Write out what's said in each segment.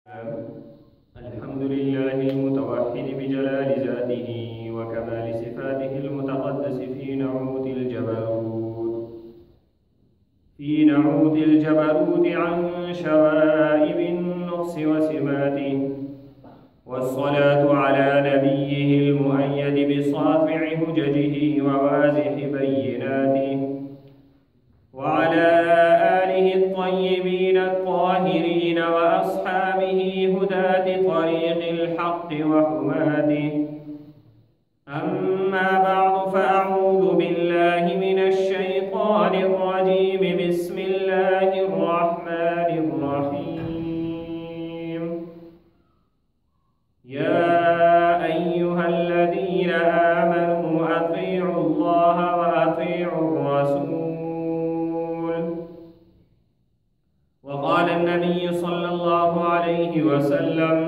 الحمد لله المتوحد بجلال ذاته وكمال صفاته المتقدس في نعوت الجبروت عن شوائب النقص وسماته، والصلاة على نبيه المؤيد بساطع حججه وواضح بيناته، وعلى آله الطيبين الطاهرين وأصحابه هداة طريق الحق وحماته. أما بعد، فأعوذ بالله من الشيطان الرجيم. بسم الله الرحمن الرحيم. يا أيها الذين آمنوا أطيعوا الله وأطيعوا الرسول. وقال النبي صلى الله عليه وسلم: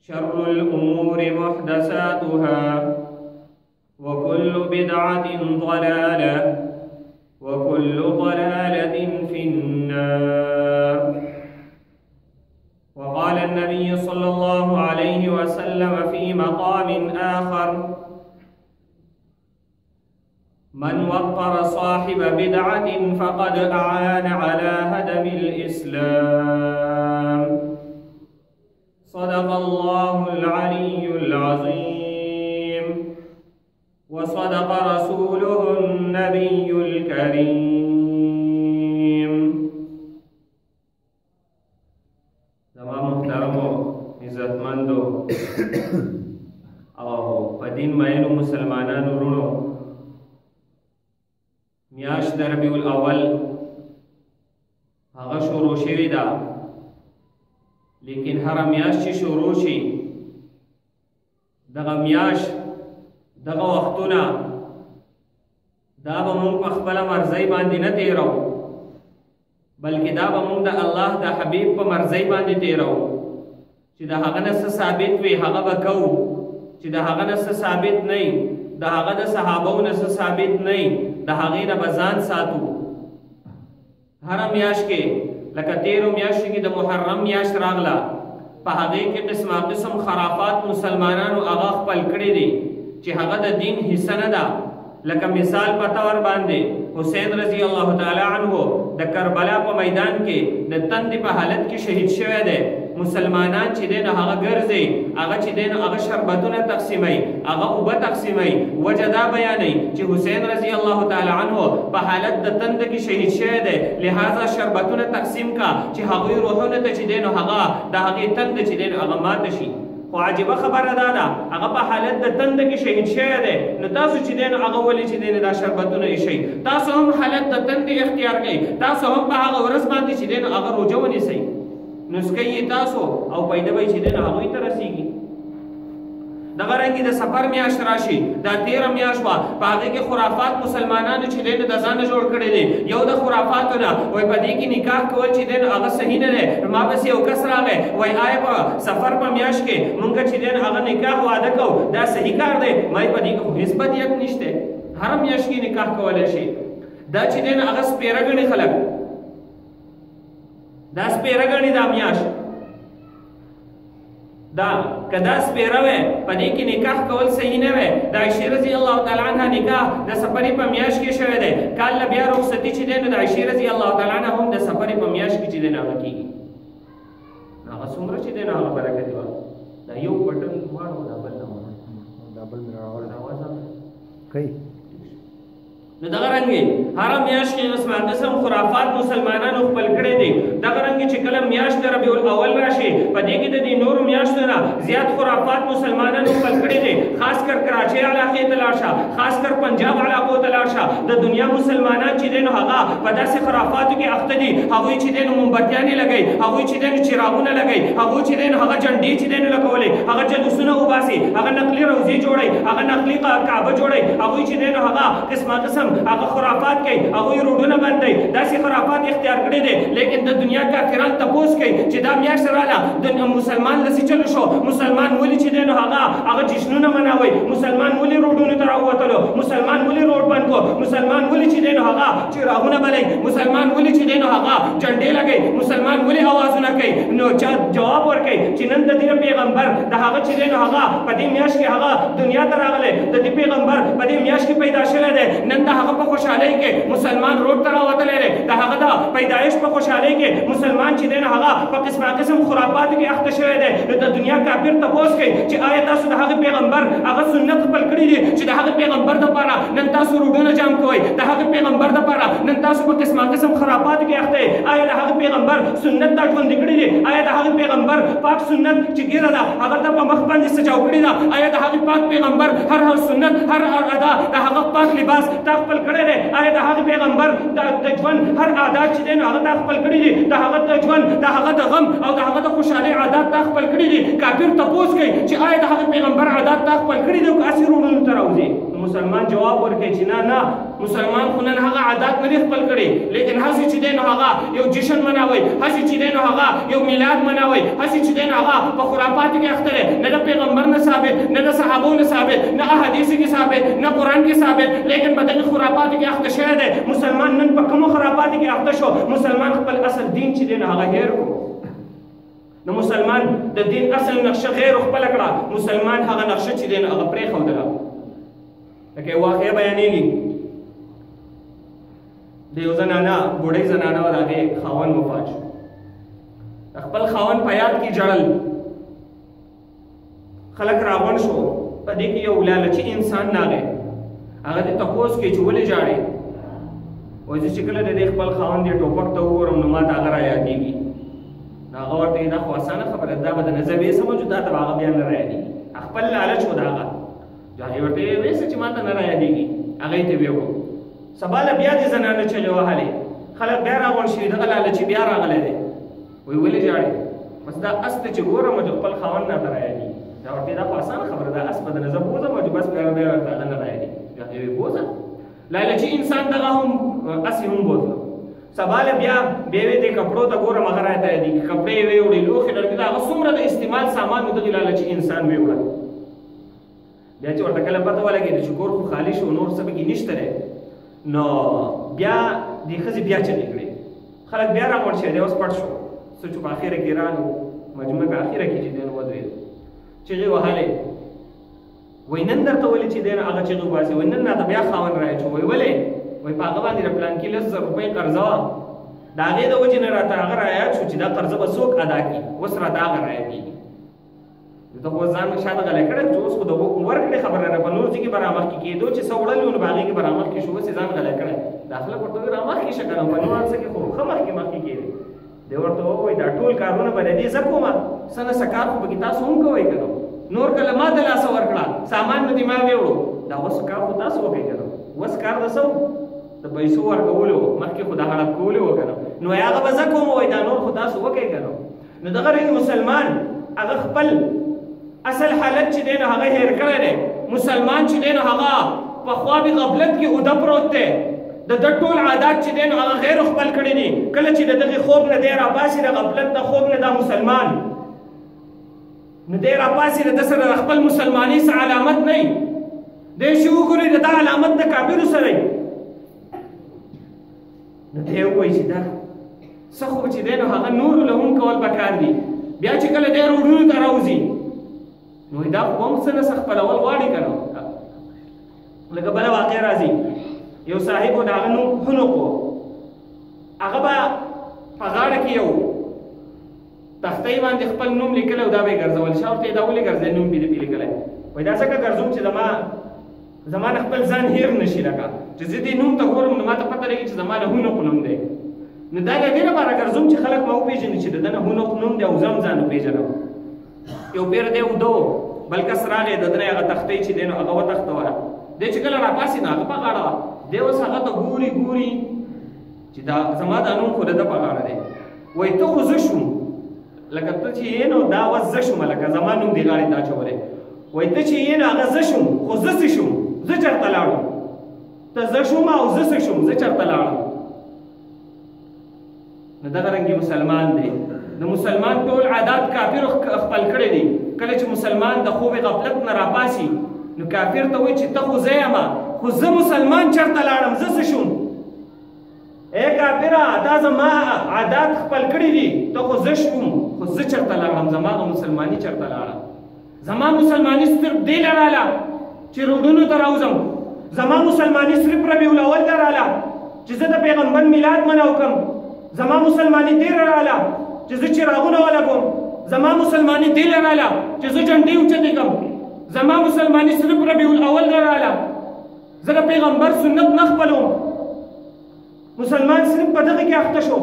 شر الأمور محدثاتها، وكل بدعة ضلالة، وكل ضلالة في النار. وقال النبي صلى الله عليه وسلم في مقام آخر: من وقر صاحب بدعة فقد أعان على هدم الإسلام. صدق الله العلي العظيم، وصدق رسوله النبي الكريم. زما محترمو عزتمندو او په دین مینو مسلمانانو ورونو، میاشت د ربیع الاول هغه شروع شوې ده، لیکن هر میاشت چې شروع شي دغه میاشت دغه وختونه دا به مونږ په خپله مرضۍ باندې نه تیرو، بلکې دا به مونږ د الله د حبیب په مرضۍ باندې تیرو. چې د هغه نه څه ثابت وي هغه به کوو، چې د هغه نه څه ثابت نه وي، د هغه د صحابو نه څه ثابت نه وي، د هغې نه به ځان ساتو. هره میاشت کې لکه تیرو میاشتو کې د محرم میاشت راغله، په هغې کې قسمه قسم خرافات مسلمانانو هغه خپل کړي دي چې هغه د دین حصه نه ده. لکه مثال په طور باندې حسین رضی الله تعالی عنه د کربلا په میدان کې د تندې په حالت کې شهید شوی دی. مسلمانان چې دی نو هغه ګرځي، هغه چې دی نو هغه شربتونه تقسیموي، هغه اوبه تقسیموي. وجه دا بیانوي چې حسین رضی الله تعالی عنه په حالت د تنده کې شهید شوی دی، لہذا شربتونه تقسیم کا چې هغوی روحونه ته چې دی نو هغه د هغې تنده چې دی نو هغه ماته شي. خو عجیبه خبره دا ده، هغه په حالت د تنده کې شهید شوی دی، نو تاسو چې دی نو هغه ولې چې دی نو دا شربتونه ایښئ؟ تاسو هم حالت د تندې اختیار کړئ، تاسو هم په هغه ورځ باندې چې دی نو هغه روژه ونیسئ، نسکه یې تاسو او پیدا به چې دی نو هغوی ته رسېږي. دغه رنګې د سفر میاشت راشي، دا تېره میاشت وه، په هغې کې خرافات مسلمانانو چې دی نو د ځانه جوړ کړی دی. یو د خرافاتو نه وایي په دې کې نکاح کول چې دی نو هغه صحیح نه دی. ما پسې یو کس راغی، وایي آیا په سفر په میاشت کې مونږ چې دی نو هغه نکاح واده کوو، دا صحیح کار دی؟ ما په دې کې خو هېڅ بدیت نشته، هره میاشت کې نکاح کولی شي. دا چې دی نو هغه سپېره ګڼي خلک، دا سپېره ګڼي دا میاشت. دا که دا سپېره وی په دې کې نکاح کول صحیح نه وی. د عایشې رضی الله تعالی عنها نکاح د سفرې په میاشت کې شوی دی، کال نه بیا رخصتي چې دی نو د عایشې رضی الله تعالی عنها هم د سفرې په میاشت کې چې دی نو هغه کېږي. هغه څومره چې دی نو هغه برکت وه. دا یو بټن واړو، دا بل نه دا بل مې راوړی اواز کوي. نو دغه رنګې هره میاشت کې قسمه قسم خرافات مسلمانانو خپل کړی دي. دغه رنګې چې کله میاشت د ربیع الاول راشي، په دې کې د دې نورو میاشتو نه زیات خرافات مسلمانانو خپل کړی دي. خاص کر کراچۍ علاقې ته لاړ شه، خاص کر پنجاب علاقو ته لاړ شه، د دنیا مسلمانان چې دی نو هغه په داسې خرافاتو کې اخته دي. هغوی چې دی نو مومبتیانې لګوي، هغوی چې دی نو چراغونه لګوي، هغوی چې دی نو هغه جنډې چې دی نو لګولې، هغه جلوسونه وباسي، هغه نقلي روضې جوړوي، هغه نقلي کعبه جوړوي، هغوی چې دی نو هغه قسمه قسم هغه خرافات کوي، هغوی روډونه بندوي، داسې خرافات اختیار کړي دي. لیکن د دنیا کافران تپوس کوي چې دا میاشت راله د مسلمان لسې چلو شو، مسلمان ولې چې دی نو هغه جشنونه مناوي، مسلمان ولې روډونو ته راووتلو، مسلمان ولې روډ بند کو، مسلمان ولې چې دی نو هغه چراغونه بلئ، مسلمان ولې چې دی نو هغه جنډې لګئ، مسلمان ولې اوازونه کوي. نو چا جواب ورکوي چې نن د دې پیغمبر د هغه چې دی نو هغه په دې میاشت کې هغه دنیا ته راغلی، د دې پیغمبر په دې میاشت کې پیدا شوی دی، نن د هغه په خوشحالۍ کې مسلمان روډ ته راوتلی دی، د هغه د پیدایش په خوشحالۍ کې مسلمان چې دی نو هغه په قسمه قسم خرافاتو کې اخته شوی دی. نو د دنیا کافر تپوس کوي چې آیا تاسو د هغه پیغمبر هغه سنت خپل کړي دي چې د هغه پیغمبر دپاره نن تاسو روډونه جام کوئ، د هغه پیغمبر دپاره نن تاسو په قسمه قسم خرافاتو کې اخته یې؟ آیا د هغه پیغمبر سنت تا ژوندي کړي دي؟ آیا د هغه پیغمبر پاک سنت چې ګیره ده هغه ته په مخ باندې سجاو کړې ده؟ آیا د هغه پاک پیغمبر هر سنت هر ادا د هغه پاک لباس تا خپل کړی دی؟ آیا د هغه پیغمبر د ژوند هر عادات چې دی نو هغه تا خپل کړي دي؟ د هغه د ژوند د هغه د غم او د هغه د خوشحالۍ عادات تا خپل کړي دي؟ کافر تپوس کوي چې آیا د هغه پیغمبر عادات تا خپل کړي دي او که هسې روډونو ته راوځي؟ مسلمان جواب ورکوي چې نه مسلمان خو نن هغه عادات نه دي خپل کړي، لیکن هسې چې دی نو هغه یو جشن مناوئ، هسې چې دی نو هغه یو میلاد مناوئ، هسې چې دی نو هغه په خرافاتو کې اخته دی، نه د پیغمبر نه ثابت، نه د صحابو نه ثابت، نه احادیثو کې ثابت، نه قرآن کې ثابت، لیکن په دغې خرافاتو کې اخته شوی دی. مسلمان نن په کومو خرافاتو کې اخته شو؟ مسلمان خپل اصل دین چې دی نو هغه هیر کړو. نو مسلمان د دین اصل نقشه غیر خپله کړه، مسلمان هغه نقشه چې دی نو هغه پرېښودله. لکه یو واقعه بیانېږي، د یو زنانه بوډۍ زنانه وه، د هغې خاوند وفات شو، د خپل خاوند په یاد کې ژړل، خلک راغونډ شو، په دې کې یو لالچي انسان راغی، هغه دې تپوس کوي چې ولې ژاړې؟ وایي زه چې کله د دې خپل خاوند دې ټوپک ته وګورم نو ما ته هغه رایادېږي. نو هغه ورته وایي دا خو اسانه خبره ده، دا به د نه زه ویې سمجو، دا ته به هغه بیا نه رایادېږي. خپل لالچ و د هغه، هغې ورته ویې څه چې ما ته نه رایادېږي، هغه یې ته ویې وکړو. سبا له بیا دې زنانه چلې وهلې، خلک بیا راغونډ شوي، دغه لالچي بیا راغلی دی. وایي ولې ژاړې؟ بس دا اس ته چې ګورم چې خپل خاوند نه ته رایادېږي. دا ورته دا خو اسانه خبره ده، اس به د نه زه بوځم چې بس بیا ورته هغه نه رایادېږي. هغې ویې بوځه. لالچي انسان دغه هم اسې هم بوتله. سبا له بیا وې دې کپړو ته ګورم هغه راته رایادېږي، کپړې یې وې وړې لوښې لرګي، د هغه څومره د استعمال سامان و دغې لالچي انسان وې وړل. بیا چې ورته کله پته ولګېده چې کور خو خالي شو، نور څه پکې نشته دی، نو بیا دې ښځې بیا چلې کړې، خلک بیا راغونډ شوي دی، اوس پټ شو، څه چې په اخره کې رالو، مجموعه په اخره کې چې دی نو ودرېد، چغې وهلې، وایي نن درته ولې چې دی نو هغه چغې وباسي، وایي نن راته بیا خاوند رااچو، وایي ولې؟ وایي په هغه باندې د پلانکي 10,000 روپۍ قرضه وه، د هغې د وجې نه راته هغه رایاد شو چې دا قرضه به څوک ادا کړي، اوس راته هغه رایادېږي. ته خو ځان شاته غلی کړی چې اوس خو د ورکړې خبره ده، په نور ځای کې به رامخکې کېدو چې څه وړلي وو نو په هغې کې به رامخکې شو، اوس یې ځان غلی کړی، دا خلک ورته وایي رامخکې شه که نه، په نور څه کې خو ښه مخکې کېدې. دی ورته ووایي دا ټول کارونه به د دې زه کومه، څه نه څه کار خو پکې تاسو هم کوئ که نه، نور کله ما د لاسه ورکړه، سامان مې دې ما ویوړو، دا اوس کار خو تاسو وکئ که نه، اوس کار د څه د پیسو ورکولو و، مخکې خو د هړپ کولو و که نه، نو هغه به زه کوم، وایي دا نور خو تاسو وکئ که نه. نو دغه رنګ مسلمان هغه خپل اصل حالت چې دی نو هغه هیر کړی دی. مسلمان چې دی نو هغه په خواب غفلت کې اوده پروت دی، د ده ټول عادات چې دی نو هغه غیر خپل کړي دي. کله چې د دغې خوب نه دی راباسي، د غفلت د خوب نه دا مسلمان نو دی راپاسي، د ده سره د خپل مسلمانۍ څه علامت نه وي، دی چې وګوري د دا علامت د کافرو سره وي، نو دی ووایي چې دا څه خو چې دی نو هغه نورو له هم کول پکار دي. بیا چې کله دی روډونو ته راوځي نو دا خو هم څه نه څه خپلول غواړي که نه. لکه بله واقع راځي، یو صاحب و د هغه نوم حنق و، هغه به په غاړه کې یو تختۍ باندې خپل نوم لیکلی او دا به یې ګرځول. شا ورته یې دا ولې ګرځوې نوم دې پې لیکلی؟ وایي دا ځکه ګرځوم چې زما نه خپل ځان هیر نه شي، لکه چې زه دې نوم ته ګورم نو ما ته پته لګي چې زما نه حنق نوم دی، نو دا د دې لپاره ګرځوم چې خلک ما وپېژني چې د ده نه حنق نوم دی او زه هم ځان وپېژنم. یو پیر دی اوده و، بل کس راغی، د ده نه هغه تختۍ چې دی نو هغه وتښتوله، دی چې کله راپاسي نو هغه په غاړه وه، دی اوس هغه ته ګوري چې دا زما دا نوم خو د ده په غاړه دی. وایي ته خو زه شوم، لکه ته چې یې نو دا اوس زه شوم، لکه زما نوم دې غاړې ته اچولی. وایي ته چې یې نو هغه زه شوم، خو زه څه شوم؟ زه چېرته لاړم؟ ته زه شوم او زه څه شوم؟ زه چېرته لاړم؟ نو دغه رنګې مسلمان دی. د مسلمان ټول عادات کافر خپل کړی دي. کله چې مسلمان د خوب غفلت نه راپاسي نو کافر ته وایي چې ته خو زه یم، خو زه مسلمان چېرته لاړم، زه څه شوم؟ ای کافره دا زما عادات خپل کړي دي، ته خو زه شوم، خو زه چېرته لاړم، زما هغه مسلماني چېرته لاړه؟ زما مسلماني صرف دې لراله چې روډونو ته راوځم، زما مسلماني صرف ربیع الاول لراله چې زه د پیغمبر میلاد مناو کړم، زما مسلماني دې لراله چې زه چراغونه ولګوم، زما مسلماني دې لراله چې زه جنډې اوچتې کړم، زما مسلماني صرف ربیع الاول لراله زه د پیغمبر سنت نه خپلوم. مسلمان صرف په دغه کې اخته شو.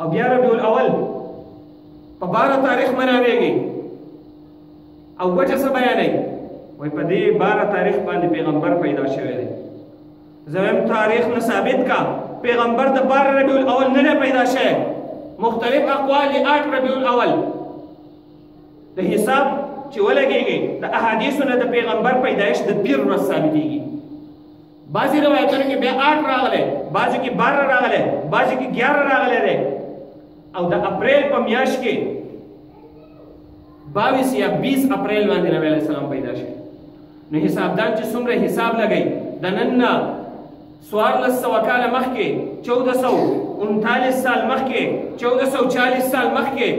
او بیا ربیع الاول په 12 تاریخ مناویږي او وجه څه بیانوي؟ وایي په دې 12 تاریخ باندې پیغمبر پیدا شوی دی. زمیم تاریخ نه ثابت کا پیغمبر د 12 ربیع الاول نه پیدا شوی. مختلف اقوال 8 ربیع الاول د حساب چې ولګېږي د احادیثو نه د پیغمبر پیدایش د 13 ورځ ثابتېږي. بعضې روایتونو کې بیا 8 راغلی، بعضو کې 12 راغلی، بعضو کې 11 راغلی دی. او د اپریل په میاشت کې 22 یا 20 اپریل باندې نبی علیه السلام پیدا شي. نو حسابدان چې څومره حساب لګوي د نن نه 1400 کاله مخکې 1439 سال مخکې 1440 سال مخکې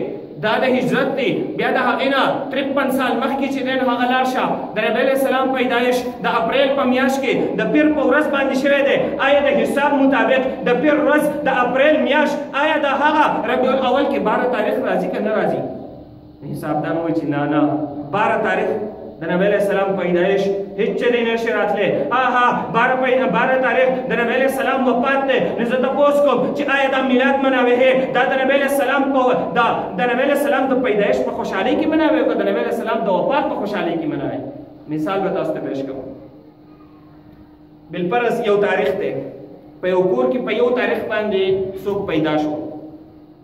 دا د هجرت دی. بیا د هغې نه 53 سال مخکې چې دی نو هغه لاړ شه د نبی علیه السلام پیدایش د اپریل په میاشت کې د پیر په ورځ باندې شوی دی. آیا د حساب مطابق د پیر ورځ د اپریل میاشت آیا د هغه ربیع الاول کې 12 تاریخ راځي که نه راځي؟ حسابدان وایي چې نه 12 تاریخ د نبی علیه السلام پیدایش هیڅ چلی نشي راتلی. 12 تاریخ د نبی علیه السلام وفات دی. نو زه تپوس کوم چې آیا دا میلاد مناوې دا د نبی علیه السلام د نبی علیه السلام د پیدایش په خوشحالۍ کې مناوې که د نبی علیه السلام د وفات په خوشحالۍ کې مناوې؟ مثال به تاسو ته پیش کوم. بالفرض یو تاریخ دی، په یو کور کې په یو تاریخ باندې څوک پیدا شو،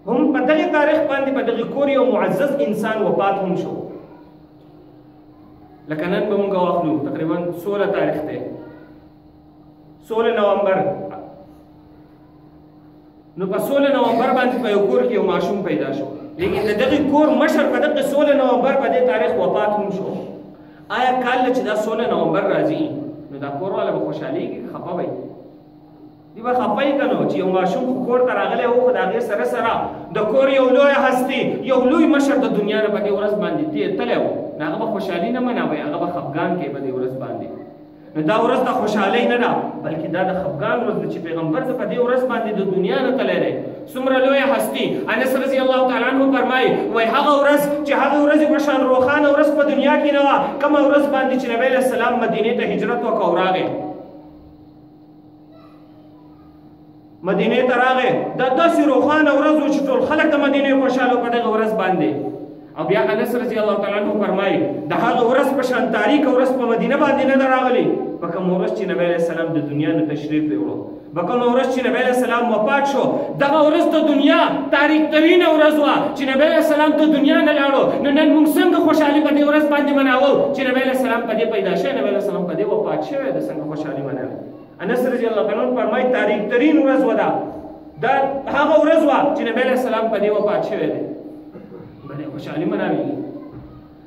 هم په دغه تاریخ باندې په دغه کور یو معزز انسان وفات هم شو. لکه نن به مونږ واخلو تقریبا 16 تاریخ دی، 16 نومبر. نو په 16 نومبر باندې په یو کور کې یو ماشوم پیدا شو، لیکن د دغه کور مشر په دغه 16 نومبر په دې تاریخ وفات هم شو. آیا کله چې دا 16 نومبر راځي نو دا کور والا به خوشحالېږي که خفه وي؟ دی به خفه یې که نو چې یو ماشوم کور ته راغلی و خو د هغې سره سره د کور یو لوی هستي یو لوی مشر د دنیا نه په دې ورځ باندې تللی و، نو هغه به خوشحالي نه مناوی، هغه به خفګان کوي په دې ورځ باندې. نو دا ورځ د خوشحالۍ نه ده بلکې دا د خفګان ورځ ده چې پیغمبر په دې ورځ باندې د دنیا نه تللی دی. څومره لویه هستي. انس رضی الله تعالی عنه فرمایي وایي هغه ورځ چې هغه ورځې په شان روښانه ورځ په دنیا کې نه وه کومه ورځ باندې چې نبی علیه السلام مدینې ته هجرت وکړ او راغی، مدینې ته راغی. دا داسې روښانه ورځ و چې ټول خلک د مدینې خوشحاله په دغه ورځ باندې. او بیا انس رضی الله تعالی عنه فرمایي د هغه ورځ په شان تاریکه ورځ په مدینه باندې نه ده راغلې په کومه ورځ چې نبی علیه السلام د دنیا نه تشریف یوړو، په کومه ورځ چې نبی علیه السلام وفات شو. دغه ورځ د دنیا تاریک ترینه ورځ وه چې نبی علیه السلام د دنیا نه لاړو. نو نن موږ څنګه خوشحالي په دې ورځ باندې مناوو چې نبی علیه السلام په دې پیدا شوی، نبی علیه السلام په دې وفات شوی، د څنګه خوشحالي مناوو؟ انس رضی الله تعالی عنه فرمایي تاریک ترین ورځ وه دا هغه ورځ وه چې نبی علیه السلام په دې وفات شوی دی، په دې خوشحالي مناویږي.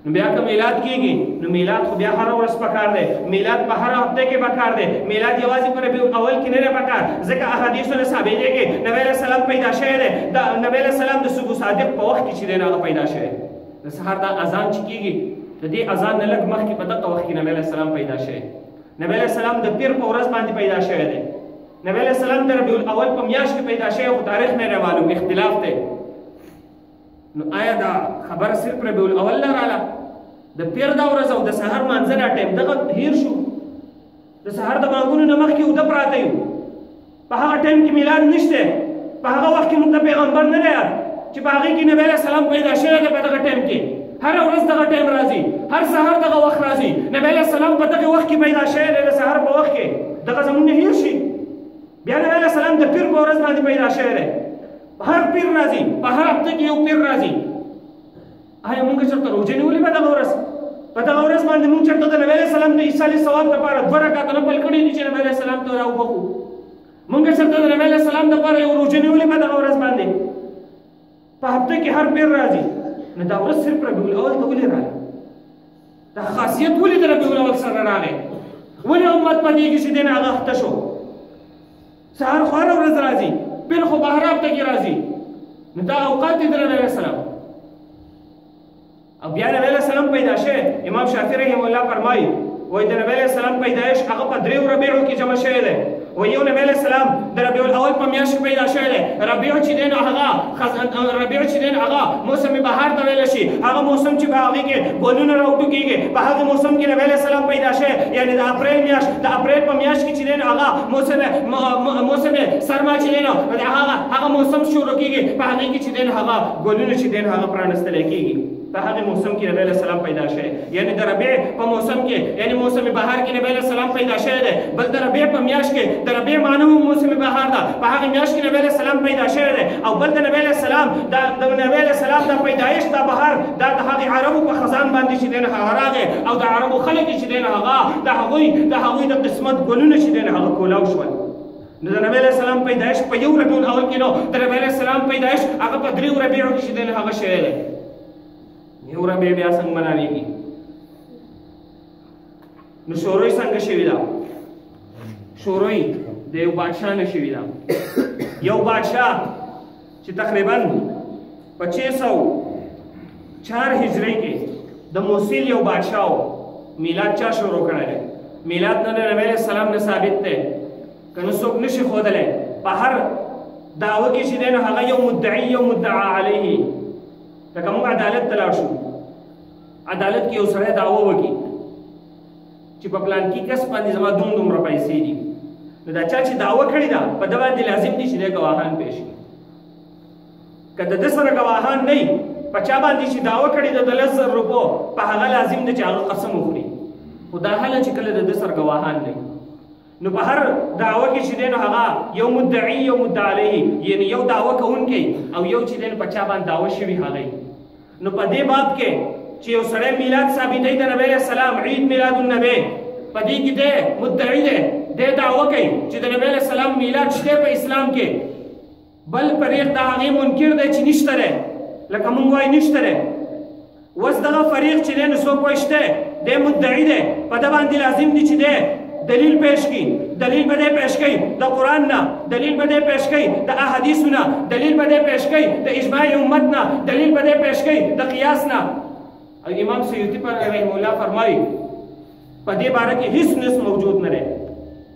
نو بیا که میلاد کېږي نو میلاد خو بیا هره ورځ پکار دی، میلاد په هره هفته کې پکار دی، میلاد یوازې په ربیع الاول کې نه دی پکار، ځکه احادیثو نه ثابتېږي نبی علیه السلام پیدا شوی دی. د نبی علیه السلام د صبح صادق په وخت کې چې دی نو هغه پیدا شوی. د سهار دا اذان چې کېږي د دې اذان نه لږ مخکې په دغه وخت کې نبی علیه السلام پیدا شوی. نبی علیه السلام د پیر په ورځ باندې پیدا شوی دی. نبی علیه السلام د ربیع الاول په میاشت کې پیدا شوی خو تاریخ نه دی معلوم، اختلاف دی. نو آیا دا خبره صرف ربیع الاول نه راله؟ د پیر دا ورځ او د سهار مانځه دا ټایم دغه هیر شو. د سهار د مانګونو نه مخکې اوده پراته یو، په هغه ټایم کې میلاد نشته، په هغه وخت کې موږ د پیغمبر نه دی یاد چې په هغې کې نبی علیه السلام پیدا شوی دی. په دغه ټایم کې هره ورځ دغه ټایم راځي، هر سهار دغه وخت راځي. نبی علیه السلام په دغه وخت کې پیدا شوی دی، د سهار په وخت کې دغه زموږ نه هیر شي. بیا نبی علیه السلام د پیر په ورځ باندې پیدا شوی دی، هر پیر راځي، په هر هفته کې یو پیر راځي. آیا موږ چېرته روژه نیولې په دغه ورځ؟ په دغه ورځ باندې موږ چېرته د نبی علیه السلام د ایصال ثواب دپاره 2 رکعته نفل کړي دي چې نبی علیه السلام ته راوبخو؟ موږ چېرته د نبی علیه السلام دپاره یو روژه نیولې په دغه ورځ باندې؟ په هفته کې هر پیر راځي نو دا ورځ صرف ربیع الاول ته ولې راغله دا خاصیت ولې د ربیع الاول سره راغی ولې امت په دې کې چې دین هغه اخته شو سهار خو هره ورځ راځي بل خو بهر هفته کې راځي نو دا اوقات دي د نبی علیه السلام او بیا نبی علیه السلام پیدا شوی امام شافعي رحمه الله فرمایي وایي د نبی علیه السلام پیدایش هغه په 3 ربیعو کې جمع شوی دی و یو نبی علیہ السلام د ربیع الاول په میاشت کې پیدا شوی دی ربیع چې دی نو هغه ربیع چې دی نو هغه موسم بهار ته ویل شي هغه موسم چې په هغې کې ګلونه راوټوکېږي په هغه موسم کې نبی علیہ السلام پیدا شوی یعنې د اپریل میاشت د اپریل په میاشت کې چې دی نو هغه موسم سرما چې دی نو هغه موسم شروع کېږي په هغې کې چې دی نو هغه ګلونه چې دی نو هغه پرانستلی کېږي په هغه موسم کې نبی علیہ السلام پیدا شوی یعنی د ربیع په موسم کې یعنی موسم بهار کې نبی علیہ السلام پیدا شوی دی بل د ربیع په میاشت کې د ربیع معنی هم موسم بهار ده په هغه میاشت کې نبی علیہ السلام پیدا شوی دی او بل د نبی علیہ السلام د نبی علیہ السلام د پیدایش د بهار دا د هغې عربو په خزان باندې چې دی نو هغه راغی او د عربو خلک چې دی نو هغه د هغوی د قسمت ګلونه چې دی نو هغه کولاو شول نو د نبی علیہ السلام پیدایش په یو ربیع الاول کې نو د نبی علیہ السلام پیدایش هغه په 3 ربیعو کې چې دی نو هغه شوی دی یو ربیع بیا څنګه مناویږي نو شوروي څنګه شوې ده شوروي د یو بادشاه نه شوې ده یو بادشاه چې تقریبا په 604 هجري کې د موصل یو بادشاه میلاد چا شروع کړی دی میلاد نه نبی علیہ السلام نه ثابت دی که نو څوک نشي ښودلی په هر دعوه کې چې دی نو هغه یو مدعي یو مدعا علیه لکه موږ عدالت ته لاړ شو عدالت کې یو سړی دعوه وکړي چې په پلان کې کس باندې زما دومره پیسې دي نو دا چا چې دعوه کړې ده په ده باندې لازم دي چې دی ګواهان پیش کړي که د ده سره ګواهان نه وي په چا باندې چې دعوه کړې ده د 10,000 روپو په هغه لازم دی چې هغه قسم وخوري خو دا حاله چې کله د ده سره ګواهان نه وي نو په هر دعوه کې چې دی نو هغه یو مدعي یو مدعا علیه یعنې یو دعوه کوونکی او یو چې دی نو په چا باندې دعوه شوي هغه نو په دې باب کې چې یو سړی میلاد ثابتوي د نبی علیہ السلام عید میلاد النبی په دې کې دی مدعي دی دی دعوه کوي چې د نبی علیہ السلام میلاد شته په اسلام کې بل فریق د هغې منکر دی چې نشته دی لکه موږ وایو نشته دی اوس دغه فریق چې دی نو څوک وایي شته دی مدعي دی په ده باندې لازم دی چې دی دلیل پیش کی دلیل بده پیش کی د قرآن نه دلیل بده پیش کی د احادیث نه دلیل بده پیش کی د اجماع امت نه دلیل بده پیش کی د قیاس نه امام سیوطی پر رحمه الله فرمایي په دې باره کې هیڅ نص موجود نه دی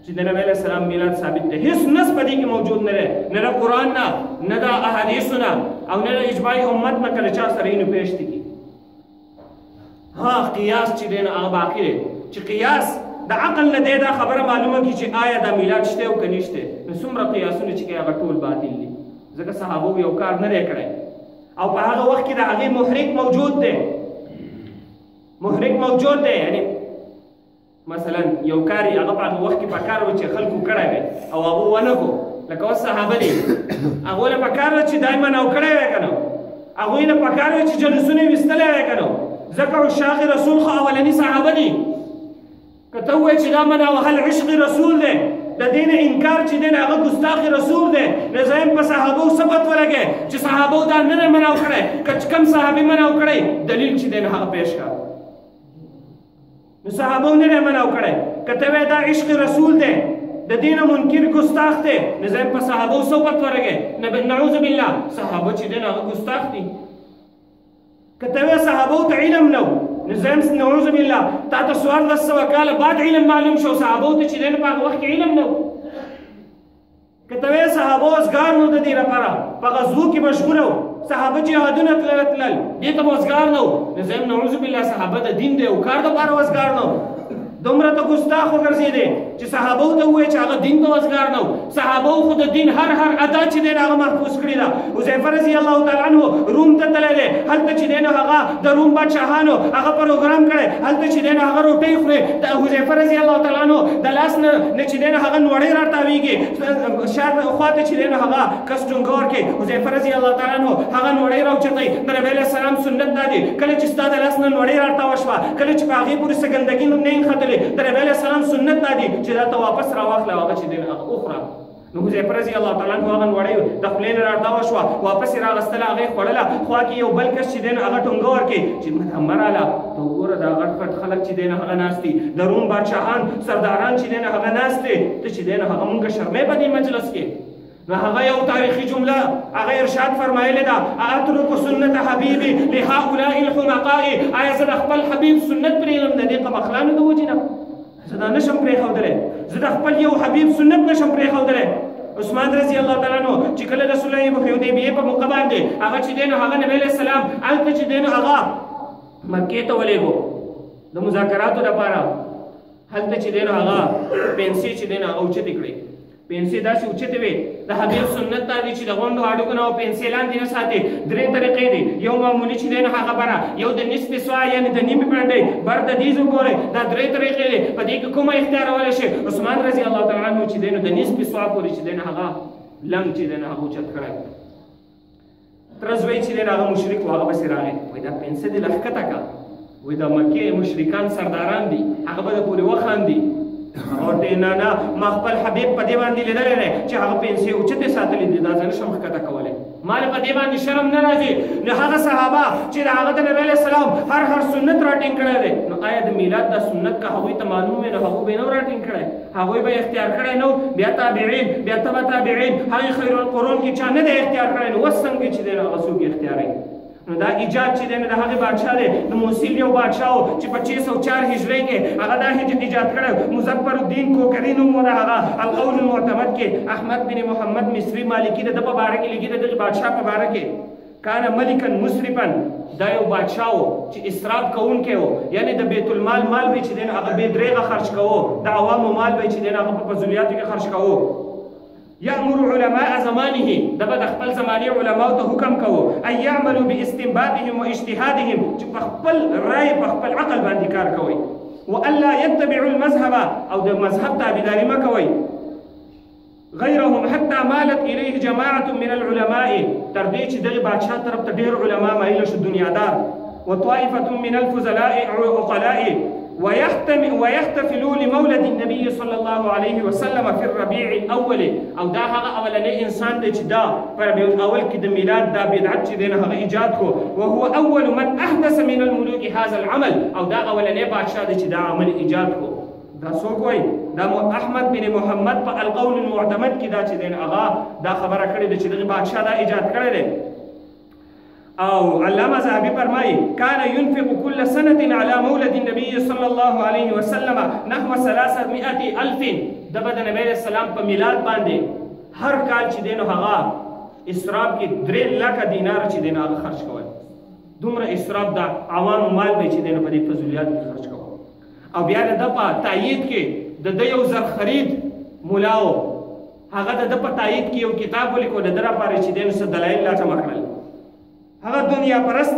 چې د نبی علیہ السلام میلاد ثابت دی هیڅ نص په دې کې موجود نه دی نه د قرآن نه نه د احادیثو نه او نه د اجماع امت نه کله چا سره یې پیش دي ها قیاس چې دی نو هغه باقي دی چې قیاس د عقل نه دی دا خبره معلومه کی چې آیا دا میلاد شته او که نشته نو څومره قیاسونه چې کوي هغه ټول باطل دي ځکه صحابو یو کار نه دی کړی او په هغه وخت کې د هغې محرک موجود دی محرک موجود دی یعنی مثلا یو کار یې هغه په هغه وخت کې په کار و چې خلکو کړی وی او هغه ونه کړو لکه اوس صحابه دي هغوی له په کار و چې دا یې منع کړی وی که نه هغوی له په کار و چې جلوسونه یې ویستلی وی که نه ځکه عشاق رسول خو اولني صحابه دي که ته ووایې چې دا منع وهل عشق رسول دی د دې نه انکار چې دی نه هغه ګستاخ رسول دی نو زایم په صحابو ثبت ولګی چې صحابو دا نه دی منع کړی که کوم صحابي منع کړی دلیل چې دی نه هغه پیش کړه نو صحابو نه دی منع کړی که ته وایې دا عشق رسول دی د دې نه منکر ګستاخ دی نو زایم په صحابو ثبت ولګی نعوذ بالله صحابه چې دی نه هغه ګستاخ دي که ته وایې صحابو ته علم نه نظام نعوذ بالله تا ته 1400 کاله بعد علم معلوم شو صحابو ته چې دی نه په هغه وخت کې علم نه و که ته وایې صحابو ازګار نه و د دې لپاره په غزو کې مشغوله و صحابه جهادونه تلل دې ته ازګار نه و نظام نعوذ بالله صحابه د دین دی او کار دپاره ازګار نه و دومره ته ګستاخ وګرځېدی چې صحابو ته ووایې چې هغه دین ته ازګار نه و صحابو خو د دین هر ادا چې دی هغه محفوظ کړې ده حذیفه رضی الله تعالی عنه روم ته تللی دی هلته چې دی نو هغه د روم بادشاهانو هغه پروګرام کړی هلته چې دی نو هغه روټۍ خوري د حذیفه رضی الله تعالی عنه د لاس نه چې دی نو هغه نوړۍ راتاویږي شاته خواته چې دی نو هغه کس ټونګور کې حذیفه رضی الله تعالی عنه هغه نوړۍ راوچتئ د نبي علیه السلام سنت دا دی کله چې ستا د لاس نه نوړۍ راتاوه شوه کله چې په هغې پورې څه ګندګي نه یې ختلې د نبي علیه السلام سنت دا دی چې دا ته واپس راواخله هغه چې دی هغه وخوره نو حذیفه رضی الله تعالی عنہ هغه وړي د خپل را دا وشو واپس را غستله هغه خړله خو کې یو بل کس چې دین هغه ټنګ ورکي چې مراله تو ګوره دا غټ خلک چې دین هغه ناشتي د روم بادشاهان سرداران چې دین هغه ناشته ته چې دین هغه مونږ شرمې په دې مجلس کې نو هغه یو تاریخي جمله هغه ارشاد فرمایلی دا اترك سنت حبیبي لهؤلاء الحمقاء آیا زه د خپل حبیب سنت پرېږدم د دې قمقلانو د وجې نه زه دا نشم پرېښودلی زه د خپل یو حبیب سنت نشم پرېښودلی عثمان رضی الله تعالی عنہ چې کله د صلح حدیبیې په موقع باندې هغه چې دی نو هغه نبی علیه السلام هلته چې دی نو هغه مکې ته ولېږو د مذاکراتو لپاره هلته چې دی نو هغه پنسې چې دی نو هغه اوچتې کړې پنسې داسې اوچتې وې د حبیب سنت دا دی چې د غونډو هډوکو نه پنسې لاندې نه ساتي درې طریقې دي یو معمولي چې دی نو هغه بره یو د نصف سوا یعنې د نیمې پنډۍ بر د دیز وګورئ دا درې طریقې دي په دې کې کومه اختیارولی شي عثمان رضی الله تعالی عنه چې دی نو د نصف سوا پورې چې دی نو هغه لنګ چې دی نو هغه اوچت کړی تره زوی چې دی نو هغه مشرک و هغه پسې راغی وایي دا پنسه دې له ښکته کړه وایي د مکې مشرکان سرداران دي هغه به د پورې وخاندي اور نه نه ما خپل حبیب په دې باندې لیدلی دی چې هغه پنسې اوچتې ساتلې دي دا زه نشم ښکته کولی ما له په دې باندې شرم نه راځي نو هغه صحابه چې د هغه د نبي علیه السلام هر سنت راټینګ کړی دی نو آیا د میلاد دا سنت که هغوی ته معلوم وي نو هغوی به یې نه راټینګ کړی هغوی به اختیار کړی نه بیا تابعین بیا تبع تابعین هغې خیر القرون کې چا نه دی اختیار کړی نو اوس څنګه چې دی نو هغه څوک اختیاروي نو دا ایجاد چې دی نو د هغې بادشاه دی د موصل یو بادشاه و چې په 604 هجرۍ کې هغه دا ایجاد کړی مظفر الدین کوکري نوم و د هغه القول المعتمد کې احمد بن محمد مصري مالکي د ده په باره کې لیکي د دغې بادشاه په باره کې کان ملکا مسرفا دا یو بادشاه و چې اسراف کوونکی و یعنې د بیت المال مال به چې دی نو هغه بې درېغه خرج کوو د عوامو مال به چې دی نو هغه په فضولیاتو کې خرج کوو یأمر علماء زمانه دغه د خپل زمانې علماو ته حکم کوو ان یعملوا باستنباطهم واجتهادهم چې په خپل رای په خپل عقل باندې کار کوئ والا يتبعوا المذهب او د مذهب تابعداري مه کوئ غیرهم حتى مالت الیه جماعة من العلماء تر دې چې دغه بادشاه طرف ته ډېر علما مایله شو دنیادار وطائفة من الفضلاء عقلاء ويحتفلوا لمولد النبي صلى الله عليه وسلم في الربيع الاول او دا هغه اولنی انسان دی چې دا په ربيع الاول کې د میلاد دا بدعت چې دی هغه ایجاد کو وهو اول من احدث من الملوك هذا العمل او دا اولنی بادشاه دی چې دا عمل ایجاد کو دا څوک وایي دا احمد بن محمد په القول المعتمد کې دا چې دی هغه دا خبره کړې ده چې دغه بادشاه دا ایجاد کړی دی او علامه ذهبي فرمایي كان ينفق كل سنة على مولد النبي صلى الله عليه وسلم نحو 300,000 دغه د نبی علیه السلام په میلاد باندې هر کال چې دی نو هغه اسراف کې 3 لکه دینار چې دی نو هغه خرج کول دومره اسراف د عوامو مال به چې دی نو په دې فضولیاتو کې خرج کول او بیا د ده په تایید کې د ده یو زر خرید ملاو هغه د ده په تایید کې یو کتاب ولیکو د ده لپاره چې دی نو څه دلایل راجمع کړل هغه دنیا پرست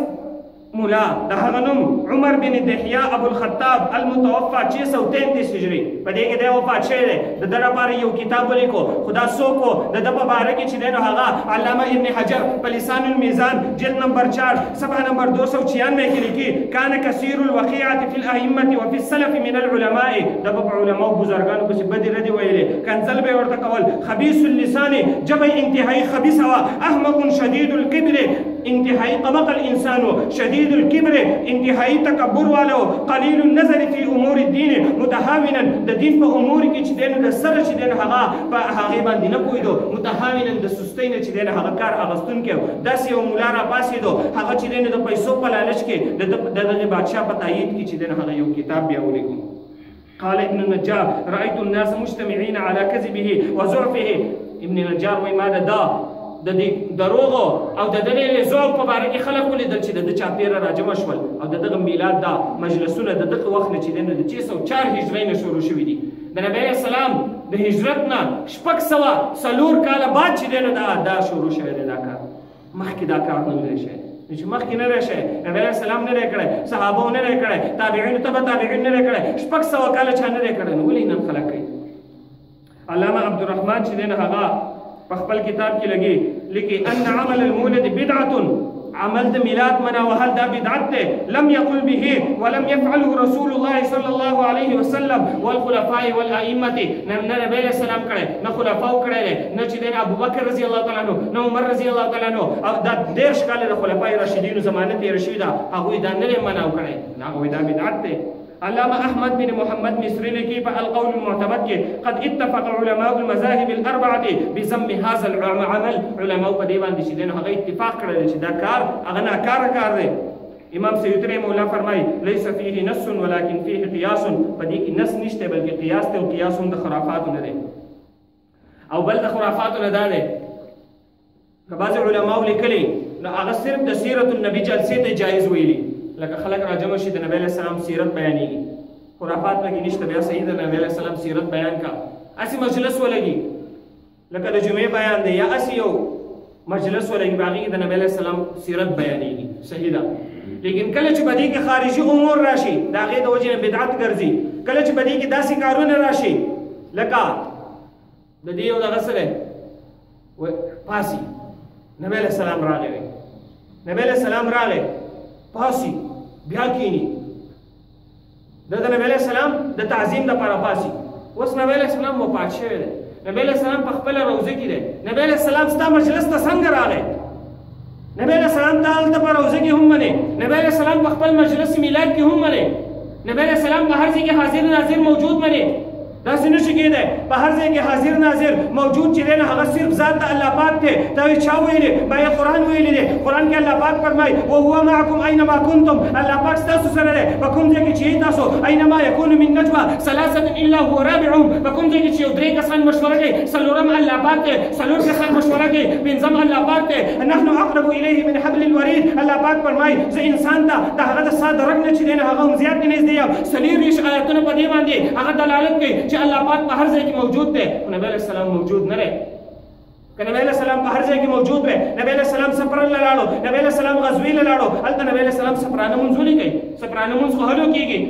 مولا د هغه نوم عمر بن دحیه ابو الخطاب المتوفى 633 هجری په دې کې دی وفات شوی دی د ده لپاره یو کتاب ولیکو خدا څوک و د ده په باره کې چې دی نو هغه علامه ابن حجر په لسان الميزان جلد نمبر 4 صفحه نمبر 296 کې لیکي کان کثیر الوقيعه في الائمه وفي السلف من العلماء د په علماو بزرګانو پسې بدې ردې ویلې کنځل به ورته کول خبيث اللسان جبه انتهایی خبيث و احمق شدید الكبر انتهایی قمق الانسان شدید الكبر انتهایی تکبر والو قلیل النظر فی امور الدین متهاونا د دین په امور کې چې دین د سره چې دین هغه په هغه باندې نه پویدو متهاونا د سستی نه چې دین هغه کار اغستون کې داسې یو مولا را پاسېدو هغه چې دین د پیسو په لالچ کې د دغه بادشاه په تایید کې چې دین هغه یو کتاب بیا ولیکو قال ابن النجار رأيت الناس مجتمعين على كذبه وزعفه ابن النجار وایي ما دا د دې دروغو او د دې زوب په باره کې خلک ولیدل چې د چاپیره راجمع شول او د دغه میلاد دا مجلسونه د دغه وخت نه چې د 604 هجرۍ نه شروع شوي دي د نبی علیه السلام د هجرت نه 604 کاله بعد چې دا شروع شوی دی دا کار مخکې دا کار نه دی شوی چې مخکې نه دی شوی نبی علیه السلام نه دی کړی صحابو نه دی کړی تابعینو تبع تابعین نه دی کړی 600 کاله چا نه دی کړی نو ولې نن خلک کوي علامه عبدالرحمن چې دی هغه په خپل کتاب کې لګي لیکي ان عمل المولد بدعه عمل د میلاد منا وهل دا بدعت ده لم يقل به ولم يفعله رسول الله صلى الله عليه وسلم والخلفاء والائمه نه نبی علیہ السلام کړه نه خلفاو کړه نه چې د ابو بکر رضی الله تعالی عنہ نه عمر رضی الله تعالی عنہ او دا دیش کاله د خلفای راشدین زمانه تیر شوی دا هغه دا نه مناو کړه نه هغه دا بدعت ده علامہ احمد بن محمد مصری لیکي په القول المعتمد کې قد اتفق علماء المذاهب الاربعه بذم هذا العمل علماء په دې باندې چې دغه اتفاق کړل چې دا کار هغه نه کار دی امام سیوطی رحمه الله فرمایي ليس فيه نص ولكن فيه قياس په دې کې نص نشته بلکې قياس ته او قياس هم د خرافات نه دی او بل د خرافات نه ده که بعض علماء لیکلي نو هغه صرف د سیرت النبی جلسې ته جایز ویلي لکه خلک راجمع شي د نبی علیہ السلام سیرت بیانېږي خرافات پکې نشته بیا صحیح د نبی علیہ السلام سیرت بیان کا اسی مجلس ولګي لکه د جمعې بیان دی یا اسی یو مجلس ولګي باغی د نبی علیہ السلام سیرت بیانېږي صحیح ده لیکن کله چې بدی کې خارجي امور راشي دا غي د وجه بدعت ګرځي کله چې بدی کې داسې کارونه راشي لکه د دې یو دغه سره پاسي نبی علیہ السلام راغی نبی علیہ السلام راغی پاسي بیا کینی د نبی علیہ السلام د تعظیم لپاره پاسي اوس نبی علیہ السلام وفات شوی دی نبی علیہ السلام په خپل روزه کې دی نبی علیہ السلام ستا مجلس ته څنګه راغی نبی علیہ السلام ته هلته په روزه کې هم منې نبی علیہ السلام په خپل مجلس میلاد کې هم منې نبی علیہ السلام په هر ځای کې حاضر ناظر موجود منې داسې نشي کېدی په هر ځای کې حاضر ناظر موجود چې دی نه هغه صرف ذات د الله پاک دی دا یې چا ویلي ما یې قرآن ویلی دی قرآن کې الله پاک فرمایي وهو معکم اینما کنتم الله پاک ستاسو سره دی په کوم ځای کې چې یې تاسو اینما یکون من نجوى ثلاثة الا هو رابعهم په کوم ځای کې چې یو درې کسان مشوره کوي څلورم الله پاک دی څلور کسان مشوره کوي پنځم الله پاک دی نحن اقرب الیه من حبل الورید الله پاک فرمایي زه انسان ته د هغه د سا د رګ نه چې دی نه هغه هم زیات نږدې یم څلېرویشت آیتونه په دې باندې هغه دلالت کوي چې الله پاک په هر ځای کې موجود دی نبی علیہ السلام موجود نه دی که نبی علیہ السلام په هر ځای کې موجود وي نبی علیہ السلام سفر له لاړو نبی علیہ السلام غزوې له لاړو هلته نبی علیہ السلام سفرانه مونځ ولې کوي سفرانه مونځ خو هلو کېږي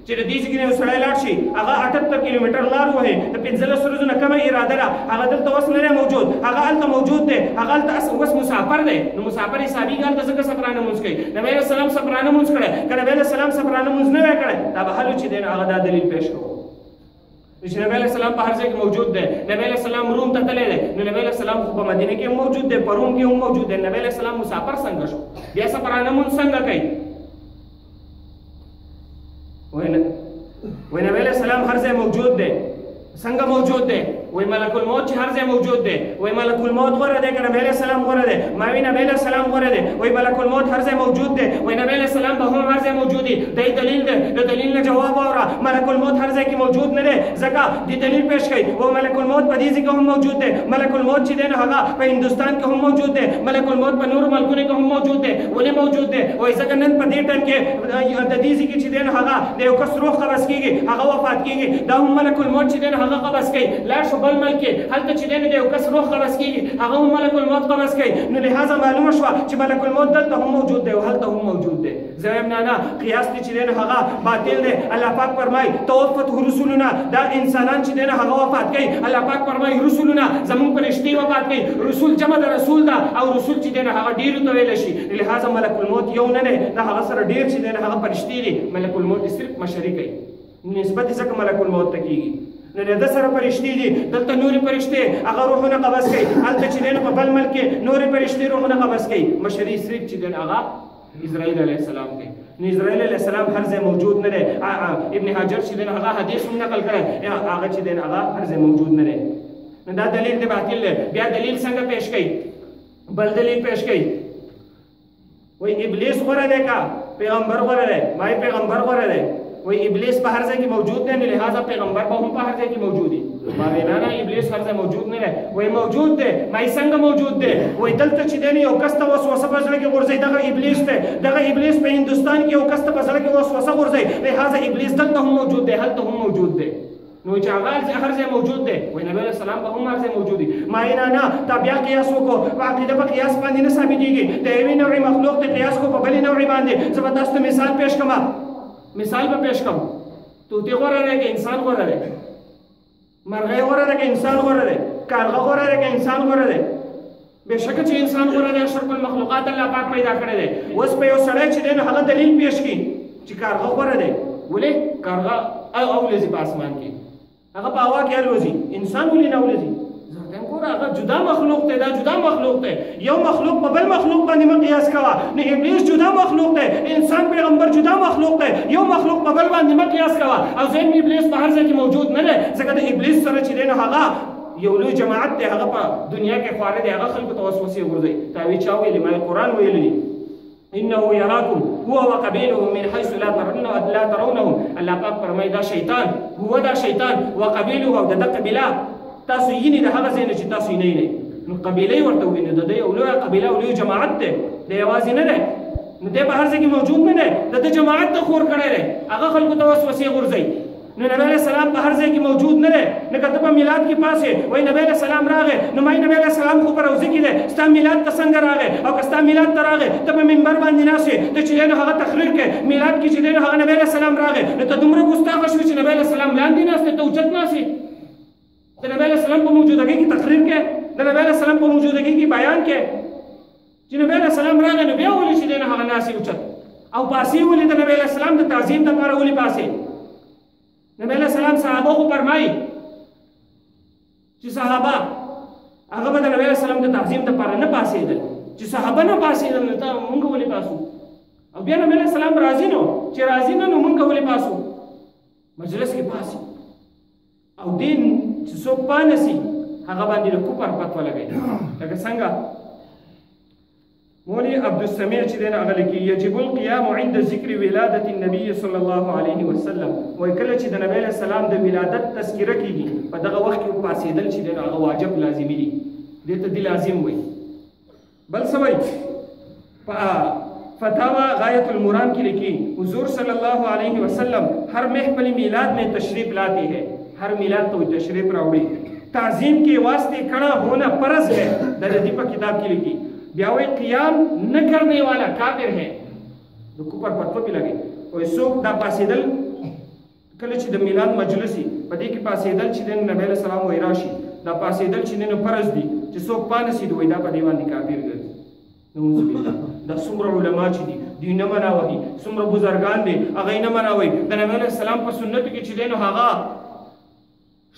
چې د دې ځای کې یو سړی لاړ شي هغه 78 کیلومتر لار وهي د 15 ورځو نه کمه اراده ده هغه دلته اوس نه موجود هغه هلته موجود دی هغه هلته اوس مسافر دی نو مسافر حسابي هلته ځکه سفرانه مونځ کوي نبی علیہ السلام سفرانه مونځ کړی که نبی علیہ السلام سفرانه مونځ نه وی کړی دا به هلو چې دی هغه دا دلیل پیش کوو چې نبی علیہ السلام په هر ځای کې موجود دی نبی علیہ السلام روم ته تللی دی نو نبی علیہ السلام په مدینه کې هم موجود دی په روم کې هم موجود دی نبی علیہ السلام مسافر څنګه شو بیا سفرانه مونځ څنګه کوي وای نبی علیہ السلام هر ځای موجود دی څنګه موجود دی وای ملک الموت چې هر ځای موجود دی وای ملک الموت غوره دی که نبی علیہ السلام غوره دی ما وی نبی علیہ السلام غوره دی وای ملک الموت هر ځای موجود دی وای نبی علیہ السلام به هم هر ځای موجود دی دی دلیل دی د دلیل نه جواب واوره ملک الموت هر ځای کې موجود نه دی ځکه دې دلیل پیش کوي و ملک الموت په دې ځای کې هم موجود دی ملک الموت چې دی نو هغه په هندوستان کې هم موجود دی ملک الموت په نورو ملکونو کې هم موجود دی ولې موجود دی وای ځکه نن په دې ټایم کې د دې ځای کې چې دی نو هغه د یو کس روح قبض کېږي هغه وفات کېږي دا هم ملک الموت چې دی نو هغه قبض کوي لاړ شو بل ملک کې هلته چې دی نو د یو کس روح قبض کېږي هغه هم ملک الموت قبض کوي نو لهذا معلومه شوه چې ملک الموت دلته هم موجود دی او هلته هم موجود دی زه وایم نه قیاس دی چې دی نو هغه باطل دی الله پاک فرمایي توفته رسولنا دا انسانان چې دی نو هغه وفات کوي الله پاک فرمایي رسولنا زمونږ فرشتې وفات کوي رسول جمع د رسول ده او رسول چې دی نو هغه ډېرو ته ویلی شي لهذا ملک الموت یو نه دی د هغه سره ډېر چې دی نو هغه فرشتې دي ملک الموت صرف مشري کوي نسبت یې ځکه ملک الموت ته کېږي نو د سره فرشتې دي دلته نورې فرشتې هغه روحونه قبض کوي هلته چې دی نو په بل ملک کې نورې فرشتې روحونه قبض کوي مشري صرف چې دی نو هغه اسرائیل علیه السلام کوي نو اسرائیل علیه السلام هر ځای موجود نه دی ابن حجر چې دی نو هغه حدیث هم نقل کړی هغه چې دی نو هغه هر ځای موجود نه دی نو دا دلیل دی باطل دی بیا دلیل څنګه پیش کوي بل دلیل پیش کوي وای ابلیس غوره دی که پیغمبر غوره دی مای پیغمبر غوره دی وای ابلیس په هر ځای کې موجود دی نو لهذا پیغمبر به هم په هر ځای کې موجود دی ما وینا نه ابلیس هر ځای موجود نه دی وای موجود دی مای څنګه موجود دی وای دلته چې دی یو کس ته وسوسه په زړه کې غورځي دغه ابلیس دی دغه ابلیس په هندوستان کې یو کس ته په زړه کې وسوسه غورځي لهذا ابلیس دلته هم موجود دی هلته هم موجود دی نو چې هغه هر ځای موجود دی وای نبی علیہ السلام به هم هر ځای موجود دی ما نه تا بیا قیاس وکړو په عقیده په قیاس باندې نه ثابتېږي د یوې نوعي مخلوق ته قیاس کو په بلې نوعي باندې زه به تاسو ته مثال پیش کړم مثال به پیش کوم طوطي غوره دی که انسان غوره دی مرغۍ غوره دی که انسان غوره دی کارغه غوره دی که انسان غوره دی بېشکه چې انسان غوره دی اشرف المخلوقات الله پاک پیدا کړی دی. اوس په یو سړی چې دی نو هغه دلیل پیش کړي چې کارغه غوره دی. ولې کارغه الوځي په اسمان کې، هغه په هوا کې الوځي، انسان ولې نه الوځي؟ ګوره هغه جدا مخلوق دی، دا جدا مخلوق دی. یو مخلوق په بل مخلوق باندې مه قیاس کوه. نه ابلیس جدا مخلوق دی، انسان پیغمبر جدا مخلوق دی. یو مخلوق په بل باندې مه قیاس کوه. او ځین ابلیس په هر ځای کې موجود نه دی، ځکه د ابلیس سره چې دی نو هغه یو لوی جماعت دی، هغه په دنیا کې خواره دی، هغه خلکو ته وسوسې غورځوي. تاوی چا ویلي؟ ما قرآن ویلی انه یراکم هو وقبیله من حیث لا ترونهم. الله پاک فرمایي دا شیطان، هو دا شیطان، وقبیله او د قبیله تاسو یې نه د هغه ځای نه چې تاسو یې نه. نو قبیله یې ورته ویني، د دې یو لویه قبیله او لوی جماعت دی، دی یوازې نه دی. نو دی په هر ځای کې موجود نه دی، د ده جماعت ته خور کړی دی، هغه خلکو ته وسوسې غورځوي. نو نبی علیه السلام په هر ځای کې موجود نه دی. لکه ته په میلاد کې پاسې وایي نبی علیه السلام راغی، نو مایي نبی علیه السلام خو په روضه کې دی، ستا میلاد ته څنګه راغی؟ او که ستا میلاد ته راغی ته په منبر باندې ناست یې، ته چې دی نو هغه تقریر کوې میلاد کې چې دی نو هغه نبی علیه السلام راغی، نو ته دومره ګستاخه شوې چې نبی علیه السلام لاندې ناست دی، ته اوچت ناست یې. د نبی علیه السلام په موجودګۍ کې تقریر کې، د نبی علیه السلام په موجودګۍ کې بیان کې چې نبی علیه السلام راغی، نو بیا ولې چې دی نو هغه ناست اوچت او پاسې ولې د نبی علیه السلام د تعظیم دپاره ولې پاسې؟ نبی علیه السلام صحابه خو فرمایي چې صحابه هغه به د نبی علیه السلام د تعظیم دپاره نه پاسېدل، چې صحابه نه پاسېدل نو ته مونږ ولې پاسو؟ او بیا نبی علیه السلام راضي نو چې راضي نه نو مونږ ولې پاسو؟ مجلس کې پاسي او دین چې څوک پانسي هغه باندې د کفر فتوا لګوي. لکه څنګه مولوی عبدالسمیع چې دی نو هغه لیکي یجب القیام عند ذکر ولادت النبي صلی الله علیه وسلم. وایي کله چې د نبی علیه السلام د ولادت تذکره کېږي په دغه وخت کې پاسېدل چې دی نو هغه واجب لازمي دي، دې ته دې لازم وایي. بل څه وایي په فتاوا غایت المرام کی لکھی حضور صلی اللہ علیہ وسلم ہر محفل میلاد میں تشریف لاتے ہیں، ہر میلاد تو تشریف راوڑی، تعظیم کے واسطے کھڑا ہونا فرض ہے. درجی پر کتاب کی لکھی بیاوی قیام نہ کرنے والا کافر ہے. دو کفر فتوا بھی لگے اور سوک دا پاسیدل کله چې د میلاد مجلسی په دې کې پاسیدل چې د نبی علیہ السلام وای راشي، دا پاسیدل چې نن فرض دي چې څوک پانسي دوی دا په دی باندې کافر ګرځي. نعوذ بالله. دا څومره علما چې دي دوی نه مناوي، څومره بزرګان دي هغه نه مناوي. د نبی علیہ السلام په سنت کې چې دی نو هغه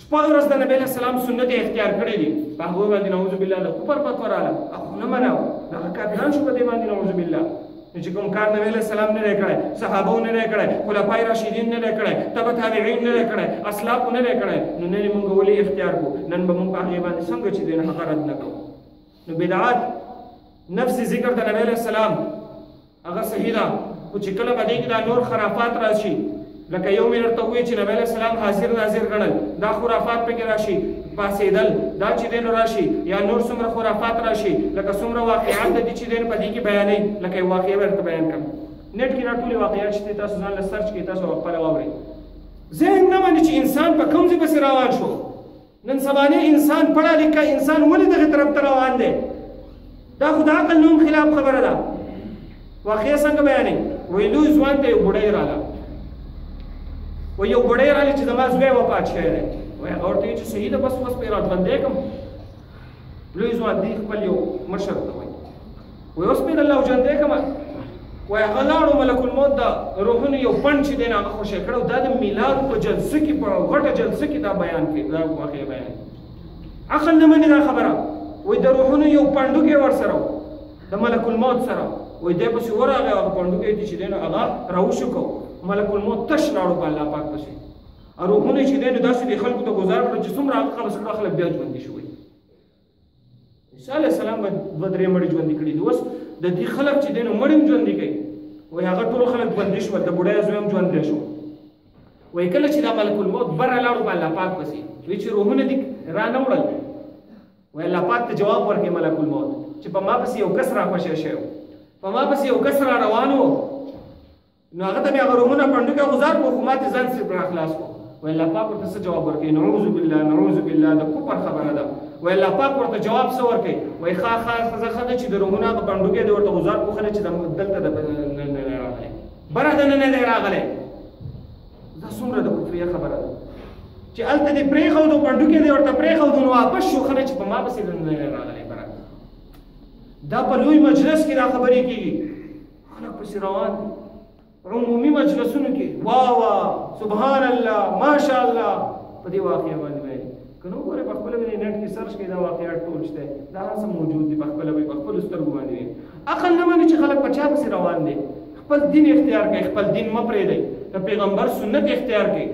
شپږ ورځ د نبی علیہ السلام سنت اختیار کړی دي، په هغه باندې نعوذ بالله د کفر فتوا رااله، هغه نه مناو، هغه کافران شو په دې باندې نعوذ بالله. چې کوم کار نبی علیہ السلام نه کړی، صحابه نه کړی، خلفای راشدین نه کړی، تبع تابعین نه کړی، اسلاف نه کړی، نو نه موږ ولې اختیار کو؟ نن به موږ په هغه باندې څنګه چې دین هغه رد نکړو. نو بدعات نفس ذکر د نبی علیہ السلام هغه صحیح ده، خو چې کله باندې کې دا نور خرافات راشي، لکه یو مې ورته ووایي چې نبی علیہ السلام حاضر ناظر ګڼل، دا خرافات پکې راشي، پاسېدل دا چې دی نو راشي، یا نور څومره خرافات راشي، لکه څومره واقعات د دې چې دی په دې کې بیانوي، لکه یو واقعه ورته بیان کړم. نیټ کې دا ټولې واقعات چې تاسو ځان له سرچ کړئ، تاسو خپله واورئ. ذهن نه مني چې انسان په کوم ځای پسې روان شو. نن سبانې انسان پړه لیکه انسان ولې دغې طرف ته روان دی؟ دا خو د عقل نوم خلاف خبره ده. واقعه څنګه بیانوي؟ وایي لوی ځوان ته یو بوډۍ راله، وایي یو بوډۍ رالی چې زما زوی وفات شوی دی. وایي هغه ورته وایي چې صحیح ده، بس اوس پرې راژوندی کړم. لوی ځوان دی خپل یو مشر ته وایي اوس پرې درله ژوندی کړم. وایي هغه لاړو ملک الموت د روحونو یو پنډ چې دی نو هغه خوشی کړی، دا د میلاد په جلسه کې په غټه جلسه کې دا بیان کړي، دا واقعه بیان. عقل نه مني دا خبره. وایي د روحونو یو پنډوکی ورسره و د ملک الموت سره، وایي دی پسې ورغی، هغه پنډوکی چې دی نو هغه راوشو کو، ملک الموت تش لاړو په الله پاک پسې. روحونه چې دی نو داسې د خلکو ته ګزار کړو چې څومره هغه قبض کړه خلک بیا ژوندي شوي. عیسی علیه السلام به دوه درې مړي ژوندي کړي دي. اوس د دې خلک چې دی نو مړي هم ژوندي کوي. وایي هغه ټول خلک ژوندي شول، د بوډۍ زوی هم ژوندی شو. وایي کله چې دا ملک الموت بره لاړو په الله پاک پسې، وایي چې روحونه دې را نه وړل. وایي الله پاک ته جواب ورکړي ملک الموت چې په ما پسې یو کس را خوشی شوی و، په ما پسې یو کس را روان و، نو هغه ته مې هغه روحونه پنډوکی غوځار کړو، خو ما ته ځان صرف را خلاص کړو. وایي الله پاک ورته څه جواب ورکوي؟ نعوذ بالله، نعوذ بالله، د کفر خبره ده. وایي الله پاک ورته جواب څه ورکوي؟ وایي ښه ښه ده چې د روحونه هغه پنډوکی دی ورته غوځار کړو، ښه ده چې دلته د راغلی، بره د نه دی راغلی. دا څومره د کفریه خبره ده چې هلته دې پرېښودو، پنډوکی دی ورته پرېښودو، نو واپس شو، ښه ده چې په ما پسې د نه راغلی بره. دا په لوی مجلس کې دا خبرې کېږي، خلک پسې روان دي، عمومي مجلسونو کې واه واه سبحان الله ماشاء الله په دې واقعه باندې وایي. که نو ګوره په خپله باندې نیټ کې سرچ کړئ دا واقعات ټول شته، دا هر څه موجود دي، په خپله به په خپلو سترګو باندې وي. عقل نه مني چې خلک په چا پسې روان دي. خپل دین اختیار کړئ، خپل دین مه پرېږدئ، د پیغمبر سنت اختیار کړئ.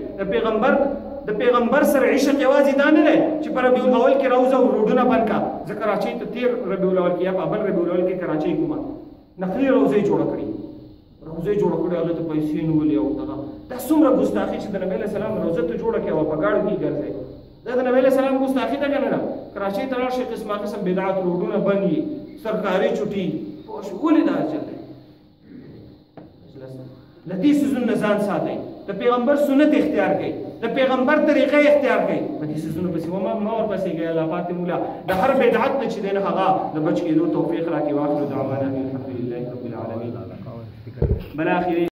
د پیغمبر سره عشق یوازې دا نه دی چې په ربیع الاول کې راوځه او روډونه بند کا. زه کراچۍ ته تېر ربیع الاول کې یا په بل ربیع الاول کې کراچۍ کومه نقلي روضه یې جوړه کړې، روضه یې جوړه کړې، هغې ته پیسې نیولې او دغه. دا څومره ګستاخي چې د نبي علیه السلام روضه ته جوړه کړې او په ګاډو کې ګرځئ. دا د نبي علیه السلام ګستاخي ده که نه ده؟ کراچۍ ته لاړ شئ، قسمه قسم بدعات، روډونه بند وي، سرکاري چوټي، پوه شو ولې دا چل دی؟ له دې څیزونو نه ځان ساتئ، د پیغمبر سنت اختیار کړئ، د پیغمبر طریقه اختیار کړئ، په دې څیزونو پسې مه ورپسې ګئ. الله پاتې مولا د هر بدعت نه چې دی نه هغه د بچ کېدو توفیق راکړي. واخر دعوانا الحمد لله رب العالمین. بل آخري